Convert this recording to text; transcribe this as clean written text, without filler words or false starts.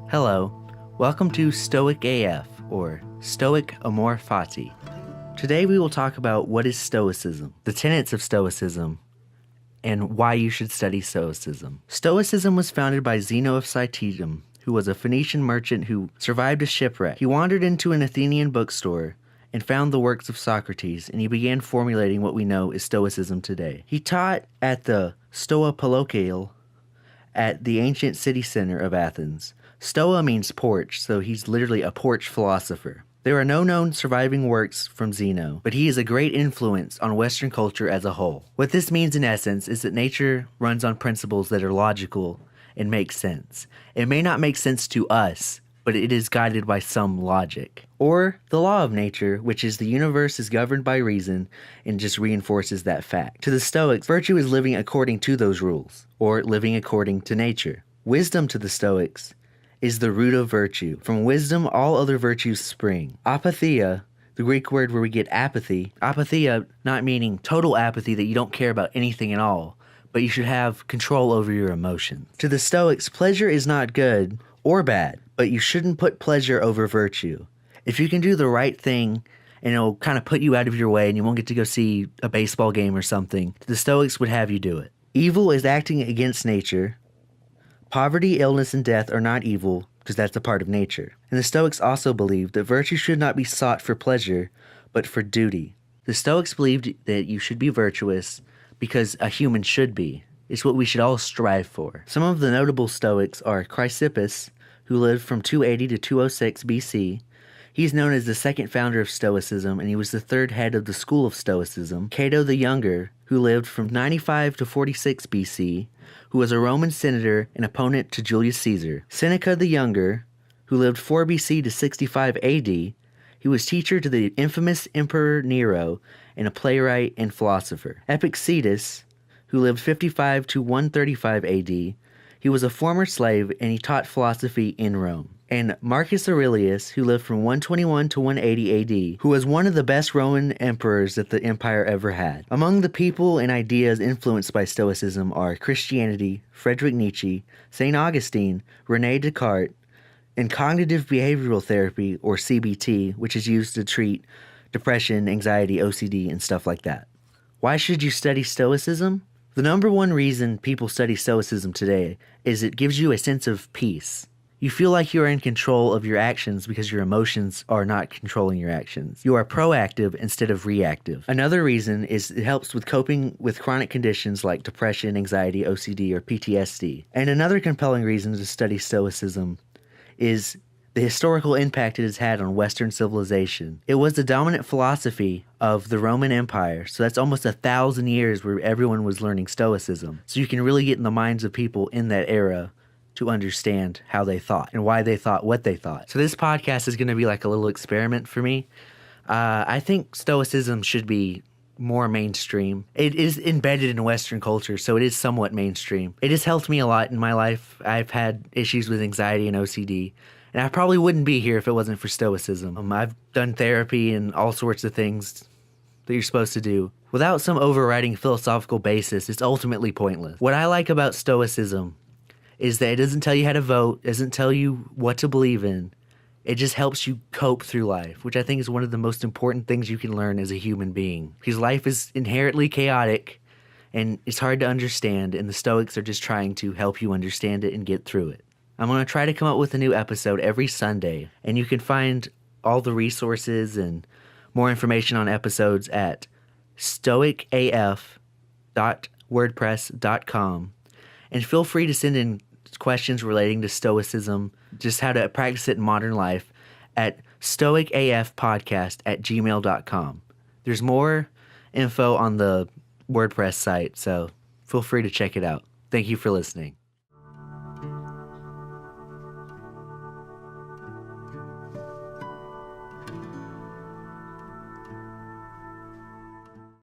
Hello, welcome to Stoic AF, or Stoic Amor Fati. Today we will talk about what is Stoicism, the tenets of Stoicism, and why you should study Stoicism. Stoicism was founded by Zeno of Citium, who was a Phoenician merchant who survived a shipwreck. He wandered into an Athenian bookstore and found the works of Socrates, and he began formulating what we know is Stoicism today. He taught at the Stoa Parochial at the ancient city center of Athens. Stoa means porch, so he's literally a porch philosopher. There are no known surviving works from Zeno, but he is a great influence on Western culture as a whole. What this means in essence is that nature runs on principles that are logical and make sense. It may not make sense to us, but it is guided by some logic. Or the law of nature, which is the universe is governed by reason and just reinforces that fact. To the Stoics, virtue is living according to those rules, or living according to nature. Wisdom to the Stoics is the root of virtue. From wisdom, all other virtues spring. Apatheia, the Greek word where we get apathy, apatheia not meaning total apathy that you don't care about anything at all, but you should have control over your emotions. To the Stoics, pleasure is not good or bad, but you shouldn't put pleasure over virtue. If you can do the right thing and it'll kind of put you out of your way and you won't get to go see a baseball game or something, the Stoics would have you do it. Evil is acting against nature. Poverty, illness, and death are not evil because that's a part of nature. And the Stoics also believed that virtue should not be sought for pleasure, but for duty. The Stoics believed that you should be virtuous because a human should be. It's what we should all strive for. Some of the notable Stoics are Chrysippus, who lived from 280 to 206 BC. He's known as the second founder of Stoicism, and he was the third head of the school of Stoicism. Cato the Younger, who lived from 95 to 46 BC, who was a Roman senator and opponent to Julius Caesar. Seneca the Younger, who lived 4 BC to 65 AD, he was teacher to the infamous Emperor Nero and a playwright and philosopher. Epictetus, who lived 55 to 135 AD, he was a former slave and he taught philosophy in Rome. And Marcus Aurelius, who lived from 121 to 180 AD, who was one of the best Roman emperors that the empire ever had. Among the people and ideas influenced by Stoicism are Christianity, Friedrich Nietzsche, St. Augustine, René Descartes, and cognitive behavioral therapy, or CBT, which is used to treat depression, anxiety, OCD, and stuff like that. Why should you study Stoicism? The number one reason people study Stoicism today is it gives you a sense of peace. You feel like you are in control of your actions because your emotions are not controlling your actions. You are proactive instead of reactive. Another reason is it helps with coping with chronic conditions like depression, anxiety, OCD, or PTSD. And another compelling reason to study Stoicism is the historical impact it has had on Western civilization. It was the dominant philosophy of the Roman Empire, so that's almost 1,000 years where everyone was learning Stoicism. So you can really get in the minds of people in that era to understand how they thought and why they thought what they thought. So this podcast is going to be like a little experiment for me. I think Stoicism should be more mainstream. It is embedded in Western culture, so it is somewhat mainstream. It has helped me a lot in my life. I've had issues with anxiety and OCD, and I probably wouldn't be here if it wasn't for Stoicism. I've done therapy and all sorts of things that you're supposed to do. Without some overriding philosophical basis, it's ultimately pointless. What I like about Stoicism is that it doesn't tell you how to vote, doesn't tell you what to believe in. It just helps you cope through life, which I think is one of the most important things you can learn as a human being. Because life is inherently chaotic, and it's hard to understand, and the Stoics are just trying to help you understand it and get through it. I'm going to try to come up with a new episode every Sunday, and you can find all the resources and more information on episodes at stoicaf.wordpress.com. And feel free to send in questions relating to Stoicism, just how to practice it in modern life, at stoicafpodcast@gmail.com. There's more info on the WordPress site, so feel free to check it out. Thank you for listening.